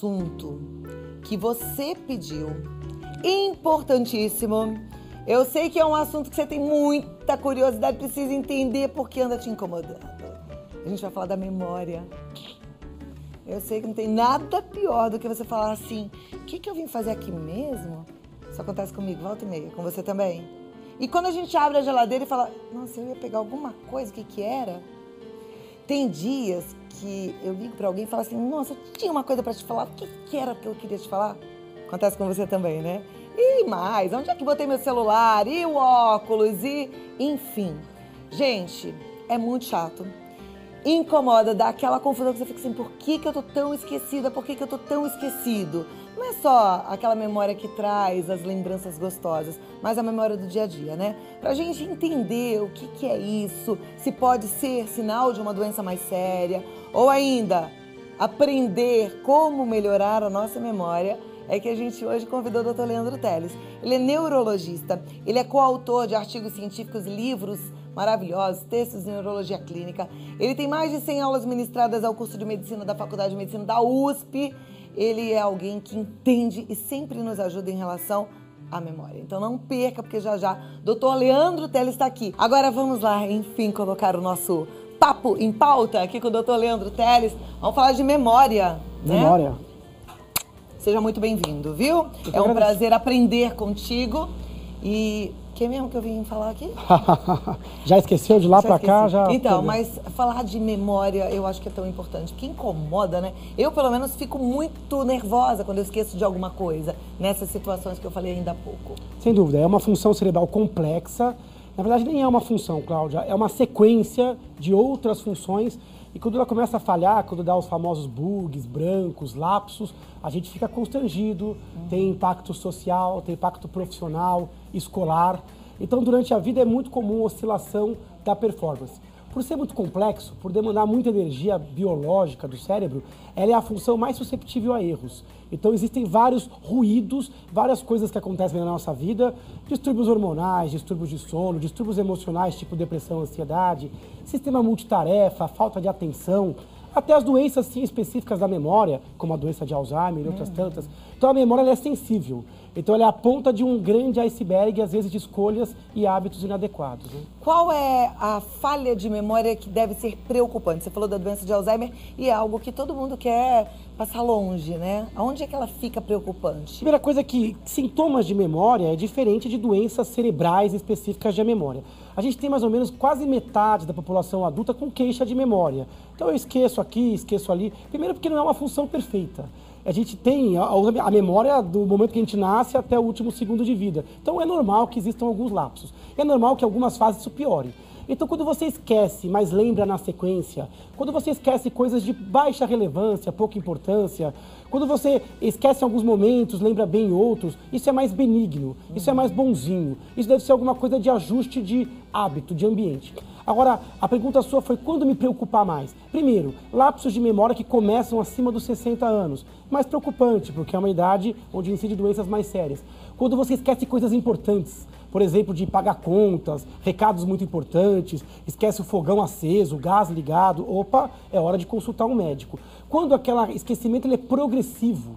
assunto que você pediu, importantíssimo. Eu sei que é um assunto que você tem muita curiosidade, precisa entender porque anda te incomodando. A gente vai falar da memória. Eu sei que não tem nada pior do que você falar assim, o que eu vim fazer aqui mesmo? Isso acontece comigo, volta e meia, com você também. E quando a gente abre a geladeira e fala, nossa, eu ia pegar alguma coisa, o que era? Tem dias que eu ligo pra alguém e falo assim, nossa, eu tinha uma coisa pra te falar, o que era que eu queria te falar? Acontece com você também, né? E mais, onde é que botei meu celular? E o óculos? E enfim. Gente, é muito chato. Incomoda, dá aquela confusão que você fica assim, por que eu tô tão esquecida? Por que eu tô tão esquecido? Não é só aquela memória que traz as lembranças gostosas, mas a memória do dia a dia, né? Pra gente entender o que é isso, se pode ser sinal de uma doença mais séria, ou ainda aprender como melhorar a nossa memória, é que a gente hoje convidou o Dr. Leandro Teles. Ele é neurologista, ele é coautor de artigos científicos e livros maravilhosos, textos em neurologia clínica. Ele tem mais de 100 aulas ministradas ao curso de medicina da Faculdade de Medicina da USP. Ele é alguém que entende e sempre nos ajuda em relação à memória. Então não perca, porque já Dr. Leandro Teles está aqui. Agora vamos lá, enfim, colocar o nosso papo em pauta aqui com o Dr. Leandro Teles. Vamos falar de memória, né? Memória. Seja muito bem-vindo, viu? É um prazer aprender contigo. E quem mesmo que eu vim falar aqui? Já esqueceu de lá pra cá? Já. Então, mas falar de memória eu acho que é tão importante, porque incomoda, né? Eu, pelo menos, fico muito nervosa quando eu esqueço de alguma coisa, nessas situações que eu falei ainda há pouco. Sem dúvida, é uma função cerebral complexa. Na verdade, nem é uma função, Cláudia, é uma sequência de outras funções. E quando ela começa a falhar, quando dá os famosos bugs, brancos, lapsos, a gente fica constrangido, tem impacto social, tem impacto profissional, escolar. Então, durante a vida é muito comum a oscilação da performance. Por ser muito complexo, por demandar muita energia biológica do cérebro, ela é a função mais susceptível a erros. Então existem vários ruídos, várias coisas que acontecem na nossa vida, distúrbios hormonais, distúrbios de sono, distúrbios emocionais, tipo depressão, ansiedade, sistema multitarefa, falta de atenção, até as doenças sim, específicas da memória, como a doença de Alzheimer e outras tantas. Então a memória ela é sensível. Então ela é a ponta de um grande iceberg, às vezes de escolhas e hábitos inadequados. Né? Qual é a falha de memória que deve ser preocupante? Você falou da doença de Alzheimer e é algo que todo mundo quer passar longe, né? Aonde é que ela fica preocupante? Primeira coisa é que sintomas de memória é diferente de doenças cerebrais específicas de memória. A gente tem mais ou menos quase metade da população adulta com queixa de memória. Então eu esqueço aqui, esqueço ali. Primeiro porque não é uma função perfeita. A gente tem a memória do momento que a gente nasce até o último segundo de vida. Então é normal que existam alguns lapsos. É normal que algumas fases isso piore. Então quando você esquece, mas lembra na sequência, quando você esquece coisas de baixa relevância, pouca importância, quando você esquece alguns momentos, lembra bem outros, isso é mais benigno, isso é mais bonzinho. Isso deve ser alguma coisa de ajuste de hábito, de ambiente. Agora, a pergunta sua foi quando me preocupar mais? Primeiro, lapsos de memória que começam acima dos 60 anos. Mais preocupante, porque é uma idade onde incide doenças mais sérias. Quando você esquece coisas importantes, por exemplo, de pagar contas, recados muito importantes, esquece o fogão aceso, o gás ligado, opa, é hora de consultar um médico. Quando aquele esquecimento ele é progressivo,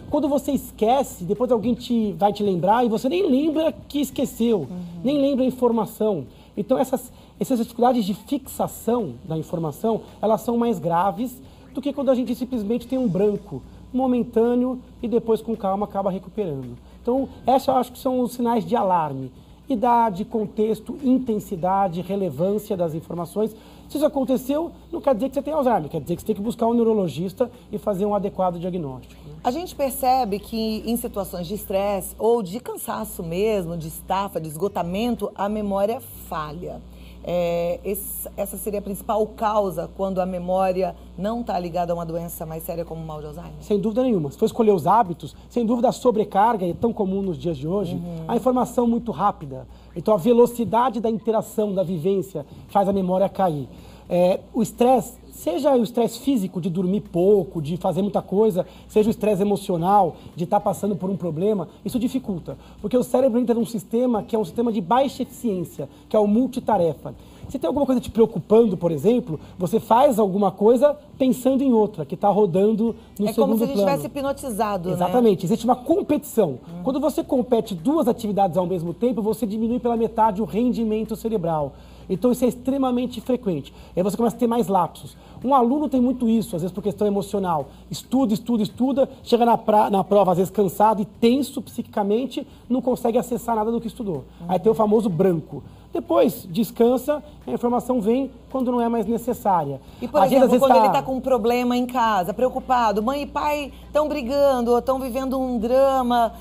quando você esquece, depois alguém vai te lembrar e você nem lembra que esqueceu, nem lembra a informação. Então essas dificuldades de fixação da informação, elas são mais graves do que quando a gente simplesmente tem um branco momentâneo e depois com calma acaba recuperando. Então, eu acho que são os sinais de alarme. Idade, contexto, intensidade, relevância das informações. Se isso aconteceu, não quer dizer que você tem Alzheimer, quer dizer que você tem que buscar um neurologista e fazer um adequado diagnóstico. A gente percebe que em situações de estresse ou de cansaço mesmo, de estafa, de esgotamento, a memória falha. Essa seria a principal causa quando a memória não está ligada a uma doença mais séria como o mal de Alzheimer? Sem dúvida nenhuma. Se for escolher os hábitos, sem dúvida a sobrecarga é tão comum nos dias de hoje, a informação muito rápida. Então a velocidade da interação, da vivência, faz a memória cair. O estresse Seja o estresse físico, de dormir pouco, de fazer muita coisa, seja o estresse emocional, de estar passando por um problema, isso dificulta. Porque o cérebro entra num sistema que é um sistema de baixa eficiência, que é o multitarefa. Se tem alguma coisa te preocupando, por exemplo, você faz alguma coisa pensando em outra, que está rodando no segundo plano. É como se a gente estivesse hipnotizado, Exatamente. Existe uma competição. Quando você compete duas atividades ao mesmo tempo, você diminui pela metade o rendimento cerebral. Então isso é extremamente frequente. Aí você começa a ter mais lapsos. Um aluno tem muito isso, às vezes por questão emocional. Estuda, chega na prova às vezes cansado e tenso psiquicamente, não consegue acessar nada do que estudou. Aí tem o famoso branco. Depois descansa, a informação vem quando não é mais necessária. E, por exemplo, quando ele está com um problema em casa, preocupado, mãe e pai estão brigando ou estão vivendo um drama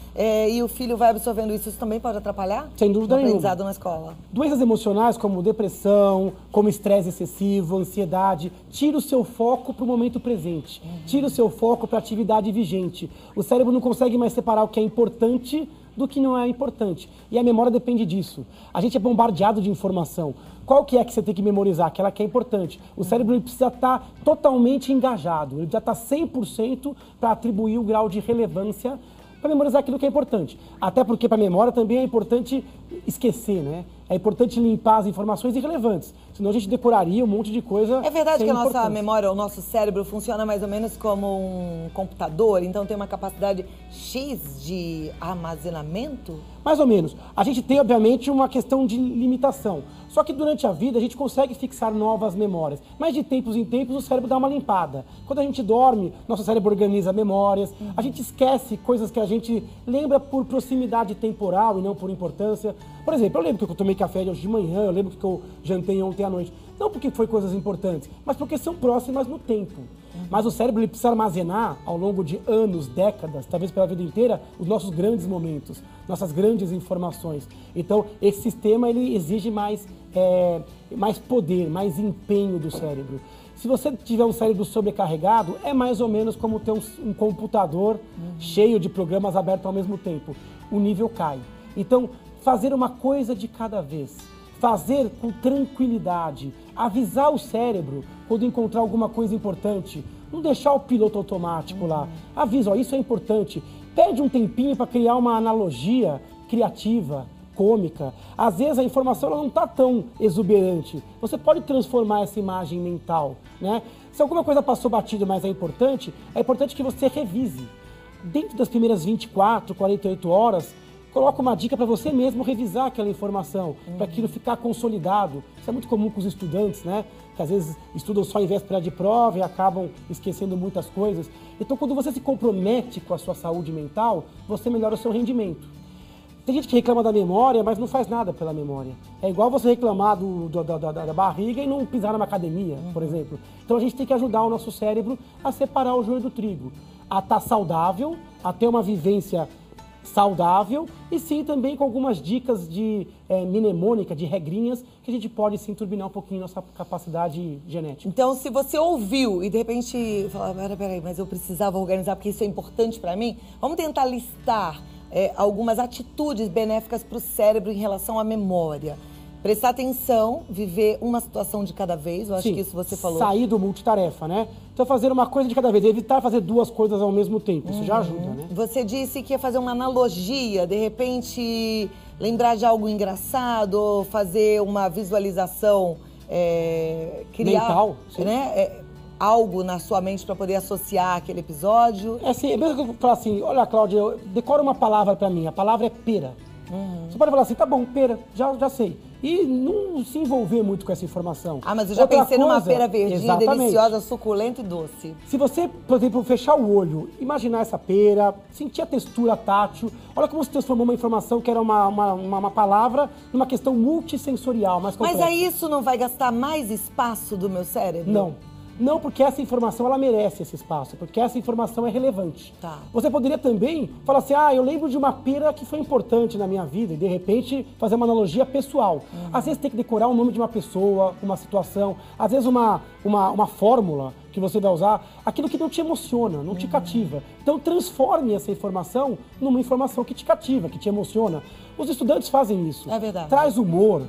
e o filho vai absorvendo isso, isso também pode atrapalhar? Sem dúvida nenhuma. O aprendizado na escola. Doenças emocionais como depressão, como estresse excessivo, ansiedade, tira o seu foco para o momento presente, tira o seu foco para a atividade vigente. O cérebro não consegue mais separar o que é importante do que não é importante. E a memória depende disso. A gente é bombardeado de informação. Qual que é que você tem que memorizar? Aquela que é importante. O cérebro ele precisa estar totalmente engajado. Ele precisa estar 100% para atribuir o grau de relevância para memorizar aquilo que é importante. Até porque para a memória também é importante esquecer, né? É importante limpar as informações irrelevantes. Senão a gente decoraria um monte de coisa. É verdade que a nossa memória, o nosso cérebro funciona mais ou menos como um computador, então tem uma capacidade X de armazenamento? Mais ou menos. A gente tem, obviamente, uma questão de limitação. Só que durante a vida a gente consegue fixar novas memórias. Mas de tempos em tempos o cérebro dá uma limpada. Quando a gente dorme, nosso cérebro organiza memórias. A gente esquece coisas que a gente lembra por proximidade temporal e não por importância. Por exemplo, eu lembro que eu tomei café hoje de manhã, eu lembro que eu jantei ontem à noite. Não porque foi coisas importantes, mas porque são próximas no tempo. Mas o cérebro ele precisa armazenar ao longo de anos, décadas, talvez pela vida inteira, os nossos grandes momentos, nossas grandes informações. Então, esse sistema ele exige mais poder, mais empenho do cérebro. Se você tiver um cérebro sobrecarregado, é mais ou menos como ter um computador cheio de programas abertos ao mesmo tempo. O nível cai. Então, fazer uma coisa de cada vez. Fazer com tranquilidade, avisar o cérebro quando encontrar alguma coisa importante, não deixar o piloto automático lá. Avisa, ó, isso é importante. Pede um tempinho para criar uma analogia criativa, cômica. Às vezes a informação ela não está tão exuberante. Você pode transformar essa imagem mental, né? Se alguma coisa passou batido, mas é importante que você revise. Dentro das primeiras 24, 48 horas, coloca uma dica para você mesmo revisar aquela informação, para aquilo ficar consolidado. Isso é muito comum com os estudantes, né? Que às vezes estudam só em véspera de prova e acabam esquecendo muitas coisas. Então, quando você se compromete com a sua saúde mental, você melhora o seu rendimento. Tem gente que reclama da memória, mas não faz nada pela memória. É igual você reclamar da barriga e não pisar numa academia, por exemplo. Então, a gente tem que ajudar o nosso cérebro a separar o joio do trigo, a estar saudável, a ter uma vivência saudável e sim também com algumas dicas de mnemônica, de regrinhas que a gente pode sim turbinar um pouquinho nossa capacidade genética. Então, se você ouviu e de repente fala, peraí, mas eu precisava organizar porque isso é importante para mim, vamos tentar listar algumas atitudes benéficas para o cérebro em relação à memória. Prestar atenção, viver uma situação de cada vez, eu acho que isso você falou. Sair do multitarefa, né? Então fazer uma coisa de cada vez, evitar fazer duas coisas ao mesmo tempo, isso já ajuda, né? Você disse que ia fazer uma analogia, de repente lembrar de algo engraçado, ou fazer uma visualização, criar mental, né? Algo na sua mente para poder associar aquele episódio. É assim, mesmo que eu falar assim, olha Cláudia, decora uma palavra para mim, a palavra é pera. Você pode falar assim, tá bom, pera, já sei. E não se envolver muito com essa informação. Ah, mas eu já pensei numa pera verdinha, deliciosa, suculenta e doce. Se você, por exemplo, fechar o olho, imaginar essa pera, sentir a textura tátil, olha como se transformou uma informação que era uma palavra numa questão multissensorial, mais complexa. Mas aí isso não vai gastar mais espaço do meu cérebro? Não. Não, porque essa informação, ela merece esse espaço, porque essa informação é relevante. Tá. Você poderia também falar assim, eu lembro de uma pera que foi importante na minha vida, e de repente fazer uma analogia pessoal. Às vezes tem que decorar o nome de uma pessoa, uma situação, às vezes uma fórmula que você vai usar, aquilo que não te emociona, não te cativa. Então transforme essa informação numa informação que te cativa, que te emociona. Os estudantes fazem isso. É verdade. Traz humor,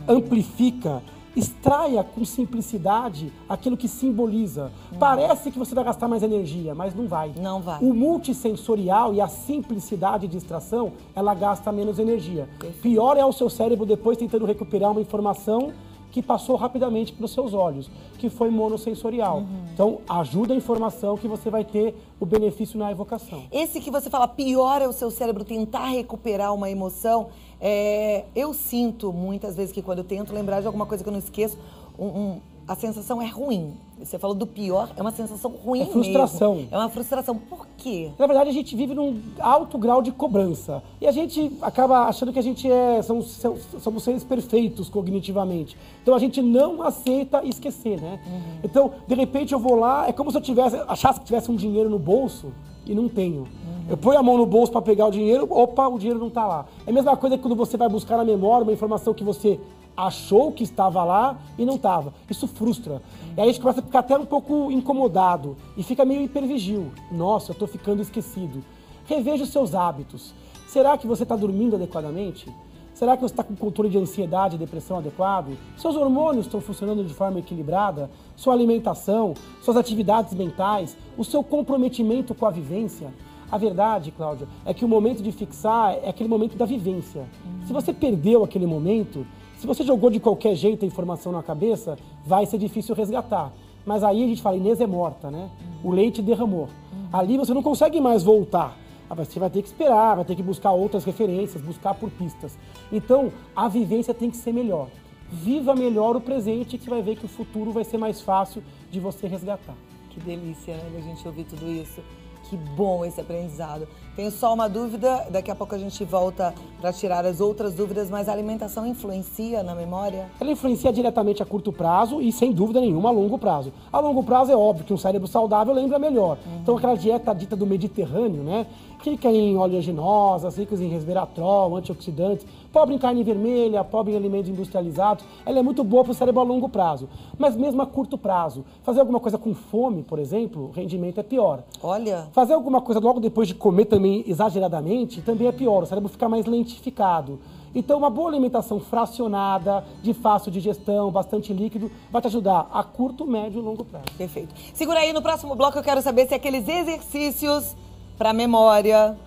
amplifica, extraia com simplicidade aquilo que simboliza. Parece que você vai gastar mais energia, mas não vai. Não vai. O multissensorial e a simplicidade de extração, ela gasta menos energia. Pior é o seu cérebro depois tentando recuperar uma informação que passou rapidamente para os seus olhos, que foi monossensorial. Então, ajuda a informação que você vai ter o benefício na evocação. Esse que você fala, pior é o seu cérebro tentar recuperar uma emoção. Eu sinto muitas vezes que quando eu tento lembrar de alguma coisa que eu não esqueço, a sensação é ruim. Você falou do pior, é uma sensação ruim mesmo. É frustração. É uma frustração. Por quê? Na verdade, a gente vive num alto grau de cobrança. E a gente acaba achando que a gente somos seres perfeitos cognitivamente. Então, a gente não aceita esquecer, né? Então, de repente, eu vou lá, é como se eu achasse que tivesse um dinheiro no bolso e não tenho. Eu ponho a mão no bolso para pegar o dinheiro, opa, o dinheiro não está lá. É a mesma coisa que quando você vai buscar na memória uma informação que você achou que estava lá e não estava. Isso frustra. E aí a gente começa a ficar até um pouco incomodado e fica meio hipervigil. Nossa, eu estou ficando esquecido. Reveja os seus hábitos. Será que você está dormindo adequadamente? Será que você está com controle de ansiedade e depressão adequado? Seus hormônios estão funcionando de forma equilibrada? Sua alimentação, suas atividades mentais, o seu comprometimento com a vivência? A verdade, Cláudia, é que o momento de fixar é aquele momento da vivência. Se você perdeu aquele momento, se você jogou de qualquer jeito a informação na cabeça, vai ser difícil resgatar. Mas aí a gente fala, Inês é morta, né? O leite derramou. Ali você não consegue mais voltar. Você vai ter que esperar, vai ter que buscar outras referências, buscar por pistas. Então, a vivência tem que ser melhor. Viva melhor o presente, que você vai ver que o futuro vai ser mais fácil de você resgatar. Que delícia, né, da gente ouvir tudo isso. Que bom esse aprendizado. Tenho só uma dúvida, daqui a pouco a gente volta para tirar as outras dúvidas, mas a alimentação influencia na memória? Ela influencia diretamente a curto prazo e, sem dúvida nenhuma, a longo prazo. A longo prazo é óbvio que um cérebro saudável lembra melhor. Então, aquela dieta dita do Mediterrâneo, né? Rica em oleaginosas, ricas em resveratrol, antioxidantes, pobre em carne vermelha, pobre em alimentos industrializados, ela é muito boa para o cérebro a longo prazo. Mas mesmo a curto prazo, fazer alguma coisa com fome, por exemplo, o rendimento é pior. Olha. Fazer alguma coisa logo depois de comer também exageradamente, também é pior, o cérebro fica mais lentificado. Então, uma boa alimentação fracionada, de fácil digestão, bastante líquido, vai te ajudar a curto, médio e longo prazo. Perfeito. Segura aí, no próximo bloco eu quero saber se aqueles exercícios para memória,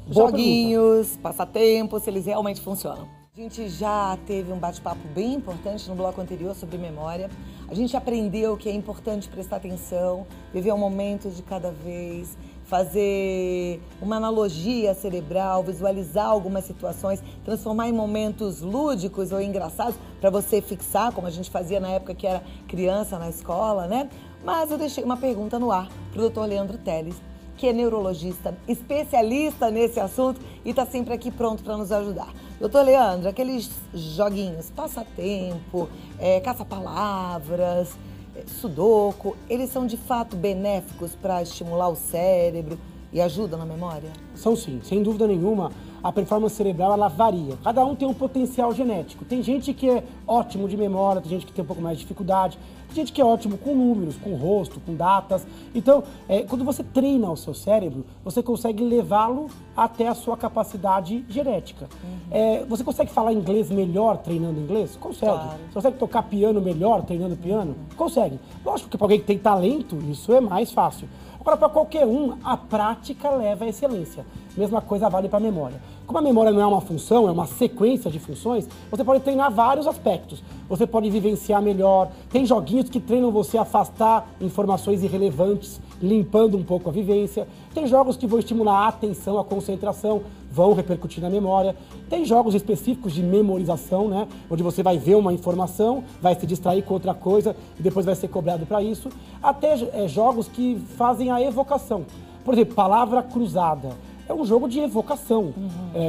Boa joguinhos, passatempos, se eles realmente funcionam. A gente já teve um bate-papo bem importante no bloco anterior sobre memória. A gente aprendeu que é importante prestar atenção, viver um momento de cada vez, fazer uma analogia cerebral, visualizar algumas situações, transformar em momentos lúdicos ou engraçados para você fixar, como a gente fazia na época que era criança na escola, né? Mas eu deixei uma pergunta no ar para o Dr. Leandro Teles, que é neurologista, especialista nesse assunto e está sempre aqui pronto para nos ajudar. Doutor Leandro, aqueles joguinhos, passatempo, caça-palavras, sudoku, eles são de fato benéficos para estimular o cérebro e ajudam na memória? São sim, sem dúvida nenhuma. A performance cerebral, ela varia. Cada um tem um potencial genético. Tem gente que é ótimo de memória, tem gente que tem um pouco mais de dificuldade, tem gente que é ótimo com números, com rosto, com datas. Então, quando você treina o seu cérebro, você consegue levá-lo até a sua capacidade genética. Você consegue falar inglês melhor treinando inglês? Consegue. Claro. Você consegue tocar piano melhor treinando piano? Consegue. Lógico que para alguém que tem talento, isso é mais fácil. Agora, para qualquer um, a prática leva à excelência. Mesma coisa vale para a memória. Como a memória não é uma função, é uma sequência de funções, você pode treinar vários aspectos. Você pode vivenciar melhor. Tem joguinhos que treinam você a afastar informações irrelevantes, limpando um pouco a vivência. Tem jogos que vão estimular a atenção, a concentração, vão repercutir na memória. Tem jogos específicos de memorização, né? Onde você vai ver uma informação, vai se distrair com outra coisa e depois vai ser cobrado para isso. Até jogos que fazem a evocação. Por exemplo, palavra cruzada. É um jogo de evocação.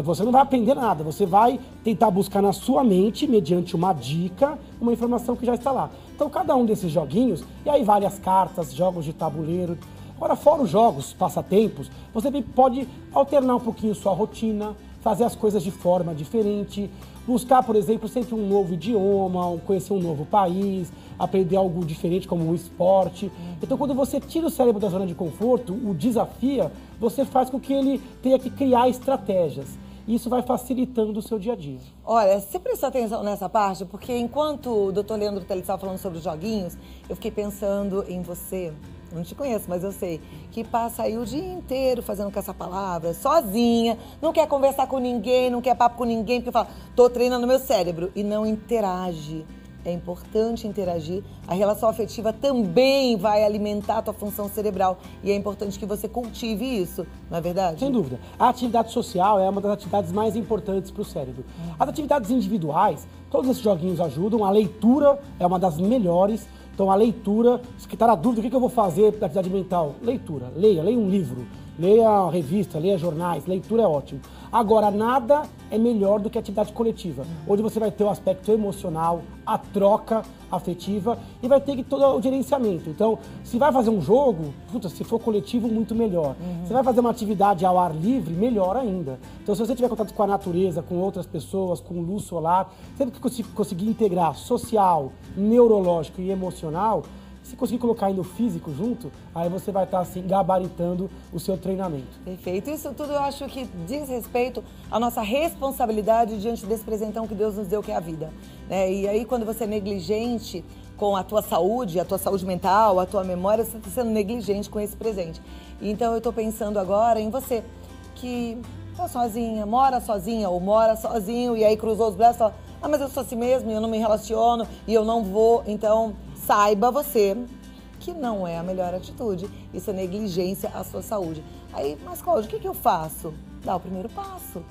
Você não vai aprender nada, você vai tentar buscar na sua mente, mediante uma dica, uma informação que já está lá. Então, cada um desses joguinhos, e aí várias cartas, jogos de tabuleiro. Agora, fora os jogos, passatempos, você pode alternar um pouquinho sua rotina, fazer as coisas de forma diferente, buscar, por exemplo, sempre um novo idioma, conhecer um novo país, aprender algo diferente como um esporte. Então, quando você tira o cérebro da zona de conforto, o desafia, você faz com que ele tenha que criar estratégias. e isso vai facilitando o seu dia a dia. Olha, você prestou atenção nessa parte? Porque enquanto o Dr. Leandro Teles estava falando sobre os joguinhos, eu fiquei pensando em você. Eu não te conheço, mas eu sei que passa aí o dia inteiro fazendo com essa palavra, sozinha, não quer conversar com ninguém, não quer papo com ninguém, porque fala, tô treinando meu cérebro e não interage. É importante interagir. A relação afetiva também vai alimentar a tua função cerebral e é importante que você cultive isso, não é verdade? Sem dúvida. A atividade social é uma das atividades mais importantes para o cérebro. As atividades individuais, todos esses joguinhos ajudam. A leitura é uma das melhores. Então, a leitura, se está na dúvida, o que eu vou fazer para atividade mental? Leitura. Leia um livro, leia a revista, leia jornais, leitura é ótimo. Agora, nada é melhor do que a atividade coletiva, onde você vai ter o aspecto emocional, a troca afetiva e vai ter todo o gerenciamento. Então, se vai fazer um jogo, se for coletivo, muito melhor. Se vai fazer uma atividade ao ar livre, melhor ainda. Então, se você tiver contato com a natureza, com outras pessoas, com luz solar, sempre que conseguir integrar social, neurológico e emocional, se conseguir colocar aí no físico junto, aí você vai estar assim gabaritando o seu treinamento. Perfeito. Isso tudo eu acho que diz respeito à nossa responsabilidade diante desse presentão que Deus nos deu, que é a vida. E aí, quando você é negligente com a tua saúde mental, a tua memória, você está sendo negligente com esse presente. Então, eu estou pensando agora em você, que está sozinha, mora sozinha ou mora sozinho, e aí cruzou os braços e fala, mas eu sou assim mesmo, eu não me relaciono e eu não vou, então... Saiba você que não é a melhor atitude. Isso é negligência à sua saúde. Aí, mas Cláudio, o que eu faço? Dá o primeiro passo.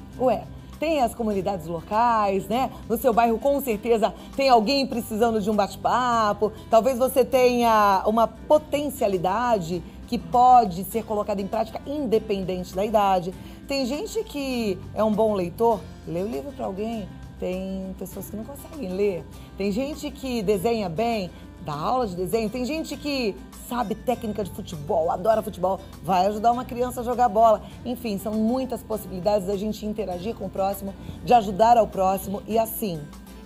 Tem as comunidades locais, né? No seu bairro, com certeza, tem alguém precisando de um bate-papo. Talvez você tenha uma potencialidade que pode ser colocada em prática independente da idade. Tem gente que é um bom leitor, lê o livro para alguém. Tem pessoas que não conseguem ler. Tem gente que desenha bem, dá aula de desenho. Tem gente que sabe técnica de futebol, adora futebol, vai ajudar uma criança a jogar bola. Enfim, são muitas possibilidades da gente interagir com o próximo, de ajudar ao próximo e assim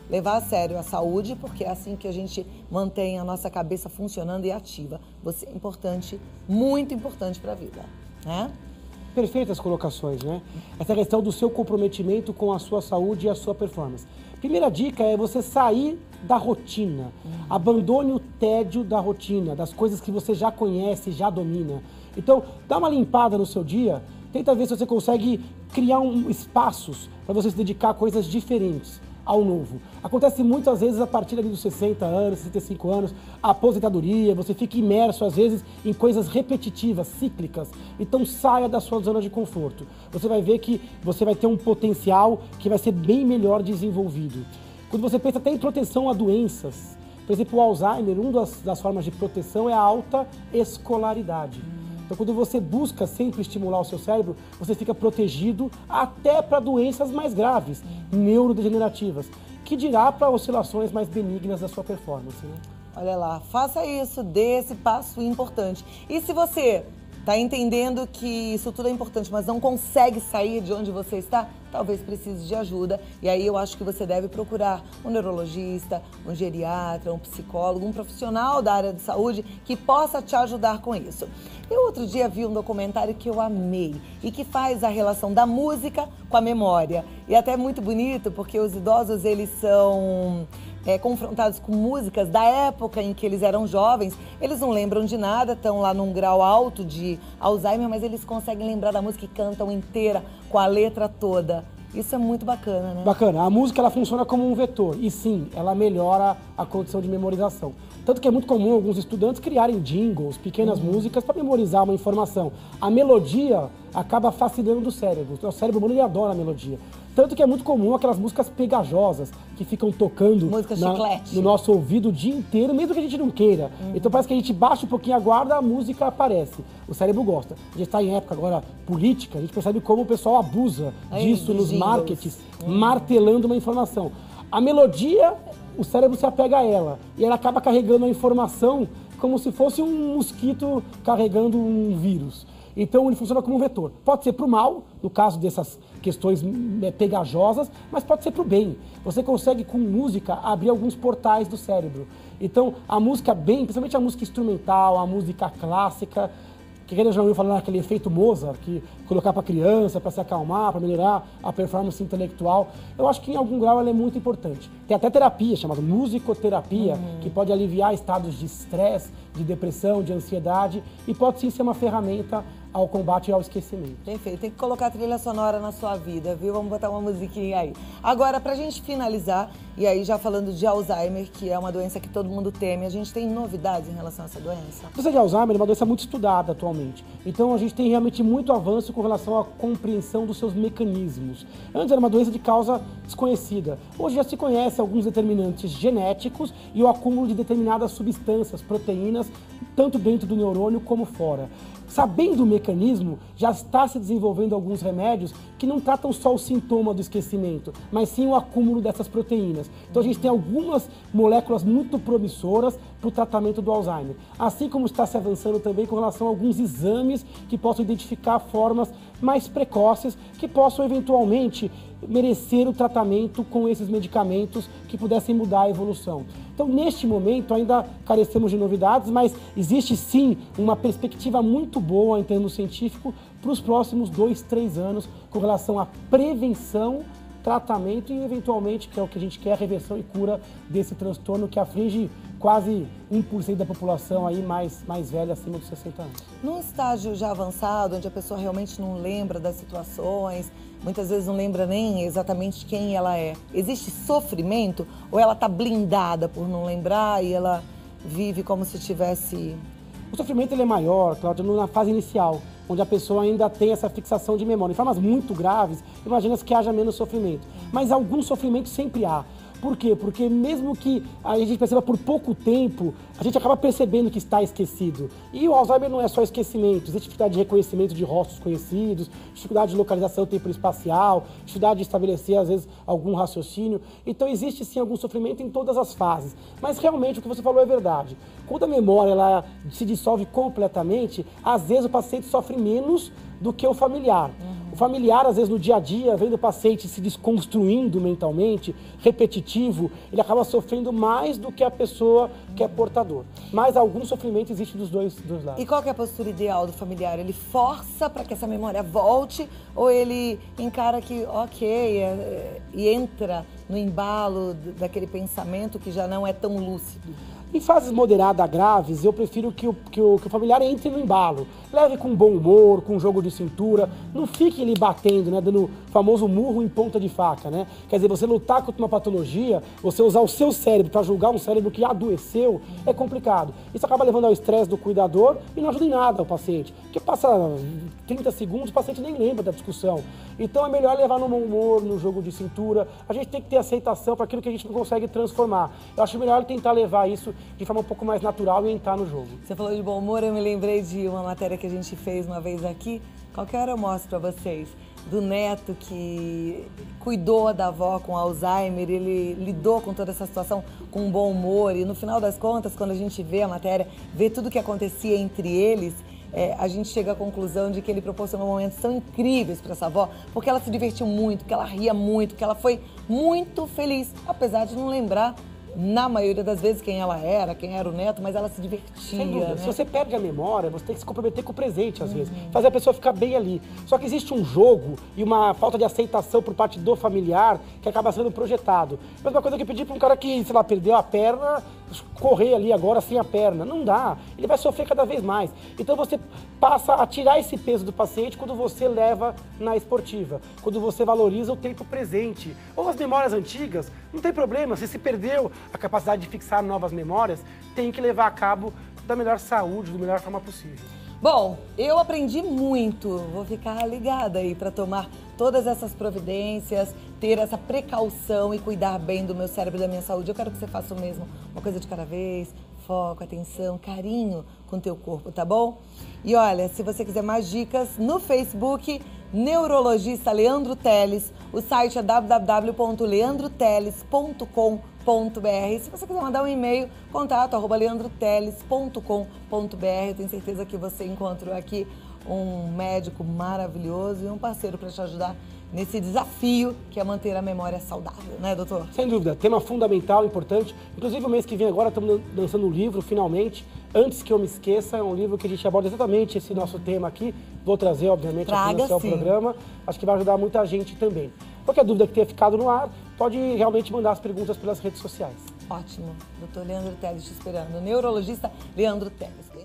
levar a sério a saúde, porque é assim que a gente mantém a nossa cabeça funcionando e ativa. Você é importante, muito importante para a vida, né? Perfeitas colocações, né? Essa questão do seu comprometimento com a sua saúde e a sua performance. Primeira dica é você sair da rotina. Abandone o tédio da rotina, das coisas que você já conhece, já domina. Então, dá uma limpada no seu dia, tenta ver se você consegue criar espaços para você se dedicar a coisas diferentes, ao novo. Acontece muitas vezes a partir ali dos 60 anos, 65 anos, a aposentadoria, você fica imerso às vezes em coisas repetitivas, cíclicas. Então saia da sua zona de conforto. Você vai ver que você vai ter um potencial que vai ser bem melhor desenvolvido. Quando você pensa até em proteção a doenças, por exemplo, o Alzheimer, uma das formas de proteção é a alta escolaridade. Então, quando você busca sempre estimular o seu cérebro, você fica protegido até para doenças mais graves, neurodegenerativas, que dirá para oscilações mais benignas da sua performance, né? Olha lá, faça isso, dê esse passo importante. E se você está entendendo que isso tudo é importante, mas não consegue sair de onde você está, talvez precise de ajuda. E aí eu acho que você deve procurar um neurologista, um geriatra, um psicólogo, um profissional da área de saúde que possa te ajudar com isso. Eu outro dia vi um documentário que eu amei e que faz a relação da música com a memória. E até é muito bonito porque os idosos, eles são confrontados com músicas da época em que eles eram jovens. Eles não lembram de nada, estão lá num grau alto de Alzheimer, mas eles conseguem lembrar da música e cantam inteira, com a letra toda. Isso é muito bacana, né? Bacana. A música, ela funciona como um vetor. E sim, ela melhora a condição de memorização. Tanto que é muito comum alguns estudantes criarem jingles, pequenas músicas para memorizar uma informação. A melodia acaba fascinando o cérebro. O cérebro humano, ele adora a melodia. Tanto que é muito comum aquelas músicas pegajosas que ficam tocando no nosso ouvido o dia inteiro, mesmo que a gente não queira. Então parece que a gente baixa um pouquinho a guarda, a música aparece. O cérebro gosta. A gente está em época agora política, a gente percebe como o pessoal abusa disso nos marketings, martelando uma informação. A melodia, o cérebro se apega a ela e ela acaba carregando a informação como se fosse um mosquito carregando um vírus. Então ele funciona como um vetor. Pode ser para o mal, no caso dessas questões pegajosas, mas pode ser para o bem. Você consegue, com música, abrir alguns portais do cérebro. Então a música principalmente a música instrumental, a música clássica, que a gente já ouviu falar naquele efeito Mozart, que colocar para criança, para se acalmar, para melhorar a performance intelectual. Eu acho que em algum grau ela é muito importante. Tem até terapia, chamada musicoterapia, que pode aliviar estados de estresse, de depressão, de ansiedade, e pode sim ser uma ferramenta ao combate e ao esquecimento. Perfeito, tem que colocar trilha sonora na sua vida, viu? Vamos botar uma musiquinha aí. Agora, pra gente finalizar, e aí já falando de Alzheimer, que é uma doença que todo mundo teme, a gente tem novidades em relação a essa doença? A doença de Alzheimer é uma doença muito estudada atualmente. Então a gente tem realmente muito avanço com relação à compreensão dos seus mecanismos. Antes era uma doença de causa desconhecida. Hoje já se conhece alguns determinantes genéticos e o acúmulo de determinadas substâncias, proteínas, tanto dentro do neurônio como fora. Sabendo o mecanismo, já está se desenvolvendo alguns remédios que não tratam só o sintoma do esquecimento, mas sim o acúmulo dessas proteínas. Então a gente tem algumas moléculas muito promissoras para o tratamento do Alzheimer. Assim como está se avançando também com relação a alguns exames que possam identificar formas mais precoces que possam eventualmente merecer o tratamento com esses medicamentos que pudessem mudar a evolução. Então, neste momento, ainda carecemos de novidades, mas existe sim uma perspectiva muito boa em termos científicos para os próximos 2, 3 anos com relação à prevenção, tratamento e, eventualmente, que é o que a gente quer, a reversão e cura desse transtorno que aflige quase 1% da população aí mais velha, acima dos 60 anos. Num estágio já avançado, onde a pessoa realmente não lembra das situações, muitas vezes não lembra nem exatamente quem ela é, existe sofrimento ou ela está blindada por não lembrar e ela vive como se tivesse... O sofrimento ele é maior, Cláudia, na fase inicial, onde a pessoa ainda tem essa fixação de memória. Em formas muito graves, imagina-se que haja menos sofrimento. Mas algum sofrimento sempre há. Por quê? Porque mesmo que a gente perceba por pouco tempo, a gente acaba percebendo que está esquecido. E o Alzheimer não é só esquecimento, existe dificuldade de reconhecimento de rostos conhecidos, dificuldade de localização temporal-espacial, dificuldade de estabelecer, às vezes, algum raciocínio. Então existe sim algum sofrimento em todas as fases. Mas realmente o que você falou é verdade. Quando a memória ela se dissolve completamente, às vezes o paciente sofre menos do que o familiar. O familiar, às vezes, no dia a dia, vendo o paciente se desconstruindo mentalmente, repetitivo, ele acaba sofrendo mais do que a pessoa que é portador. Mas algum sofrimento existe dos dois lados. E qual que é a postura ideal do familiar? Ele força para que essa memória volte ou ele encara que, ok, e entra no embalo daquele pensamento que já não é tão lúcido? Em fases moderadas a graves, eu prefiro que o familiar entre no embalo. Leve com bom humor, com jogo de cintura. Não fique ali batendo, né, dando o famoso murro em ponta de faca, né? Quer dizer, você lutar contra uma patologia, você usar o seu cérebro para julgar um cérebro que adoeceu, é complicado. Isso acaba levando ao estresse do cuidador e não ajuda em nada o paciente. Porque passa 30 segundos, o paciente nem lembra da discussão. Então é melhor levar no bom humor, no jogo de cintura. A gente tem que ter aceitação para aquilo que a gente não consegue transformar. Eu acho melhor tentar levar isso de forma um pouco mais natural e entrar no jogo. Você falou de bom humor, eu me lembrei de uma matéria que a gente fez uma vez aqui. Qualquer hora eu mostro para vocês. Do neto que cuidou da avó com Alzheimer, ele lidou com toda essa situação com bom humor. E no final das contas, quando a gente vê a matéria, vê tudo o que acontecia entre eles, a gente chega à conclusão de que ele proporcionou momentos tão incríveis para essa avó, porque ela se divertiu muito, porque ela ria muito, porque ela foi muito feliz, apesar de não lembrar, na maioria das vezes, quem era o neto, mas ela se divertia. Sem dúvida. Né? Se você perde a memória, você tem que se comprometer com o presente, às vezes. Fazer a pessoa ficar bem ali. Só que existe um jogo e uma falta de aceitação por parte do familiar que acaba sendo projetado. Mesma coisa que pedir para um cara que, sei lá, perdeu a perna, correr ali agora sem a perna. Não dá. Ele vai sofrer cada vez mais. Então você passa a tirar esse peso do paciente quando você leva na esportiva. Quando você valoriza o tempo presente. Ou as memórias antigas, não tem problema. Se perdeu a capacidade de fixar novas memórias, tem que levar a cabo da melhor saúde, da melhor forma possível. Bom, eu aprendi muito, vou ficar ligada aí para tomar todas essas providências, ter essa precaução e cuidar bem do meu cérebro e da minha saúde. Eu quero que você faça o mesmo, uma coisa de cada vez, foco, atenção, carinho com o teu corpo, tá bom? E olha, se você quiser mais dicas, no Facebook, neurologista Leandro Teles, o site é www.leandroteles.com.br. Se você quiser mandar um e-mail, contato@leandroteles.com.br. Tenho certeza que você encontrou aqui um médico maravilhoso e um parceiro para te ajudar nesse desafio que é manter a memória saudável, né, doutor? Sem dúvida, tema fundamental, importante. Inclusive, o mês que vem agora estamos lançando um livro, finalmente, Antes que eu me esqueça, é um livro que a gente aborda exatamente esse nosso tema aqui. Vou trazer, obviamente, aqui no seu programa. Acho que vai ajudar muita gente também. Qualquer dúvida que tenha ficado no ar, pode realmente mandar as perguntas pelas redes sociais. Ótimo. Doutor Leandro Teles te esperando. Neurologista Leandro Teles.